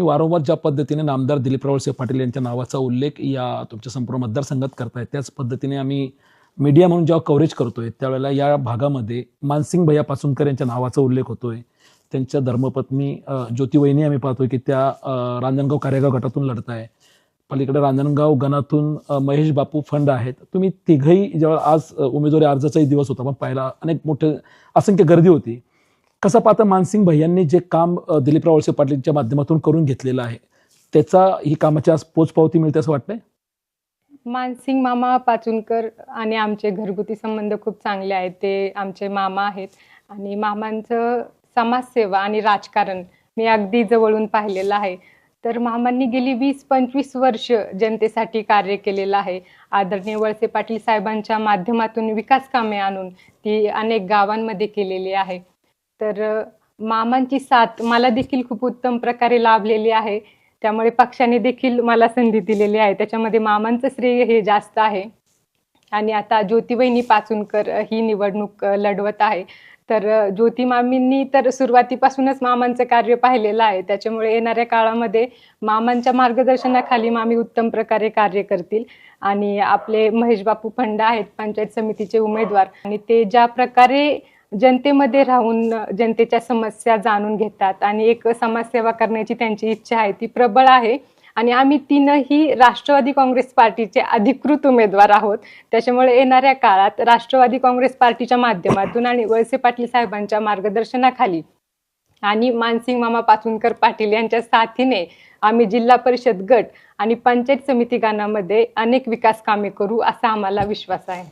तुम्ही वारंवार ज्या पद्धतीने नामदार दिलीपराव वळसे पाटील यांच्या नावाचा उल्लेख या तुमच्या संपूर्ण मतदारसंघात करताय, त्याच पद्धतीने आम्ही मीडिया म्हणून जेव्हा कव्हरेज करतोय त्यावेळेला या भागामध्ये मानसिंग भैया पासूनकर यांच्या नावाचा उल्लेख होतोय. त्यांच्या धर्मपत्नी ज्योती वहिनी आम्ही पाहतोय की त्या रांजणगाव कार्यगाव गटातून लढत आहे. पलीकडे रांजणगाव गणातून महेश बापू फंड आहेत. तुम्ही तिघही जेव्हा आज उमेदवारी अर्जाचाही दिवस होता, पण पाहिला अनेक मोठे असंख्य गर्दी होती. कसं पाहता मानसिंग भैयांनी जे काम दिलीपराव वळसे पाटीलच्या माध्यमातून करून घेतलेलं आहे, त्याचा ही कामाची आज पोचपावती मिळते असं वाटतंय? मानसिंग मामा पाचुनकर आणि आमचे घरगुती संबंध खूप चांगले आहेत. ते आमचे मामा आहेत आणि मामांचं समाजसेवा आणि राजकारण मी अगदी जवळून पाहिलेलं आहे. तर मामांनी गेली 20-25 वर्ष जनतेसाठी कार्य केलेलं आहे. आदरणीय वळसे पाटील साहेबांच्या माध्यमातून विकास कामे आणून ती अनेक गावांमध्ये केलेली आहे. तर मामांची साथ मला देखील खूप उत्तम प्रकारे लाभलेली आहे. त्यामुळे पक्षाने देखील मला संधी दिलेली आहे. त्याच्यामध्ये मामांचं श्रेय हे जास्त आहे. आणि आता ज्योतिवहिनी पाचुनकर ही निवडणूक लढवत आहे. तर ज्योती मामींनी तर सुरुवातीपासूनच मामांचं कार्य पाहिलेलं आहे. त्याच्यामुळे येणाऱ्या काळामध्ये मामांच्या मार्गदर्शनाखाली मामी उत्तम प्रकारे कार्य करतील. आणि आपले महेश बापू फंड आहेत पंचायत समितीचे उमेदवार, आणि ते ज्या प्रकारे जनतेमध्ये राहून जनतेच्या समस्या जाणून घेतात आणि एक समाजसेवा करण्याची त्यांची इच्छा आहे ती प्रबळ आहे. आणि आम्ही तीनही राष्ट्रवादी काँग्रेस पार्टीचे अधिकृत उमेदवार आहोत. त्याच्यामुळे येणाऱ्या काळात राष्ट्रवादी काँग्रेस पार्टीच्या माध्यमातून आणि वळसे पाटील साहेबांच्या मार्गदर्शनाखाली आणि मानसिंग मामा पाचुनकर पाटील यांच्या साथीने आम्ही जिल्हा परिषद गट आणि पंचायत समिती गणामध्ये अनेक विकास कामे करू असा आम्हाला विश्वास आहे.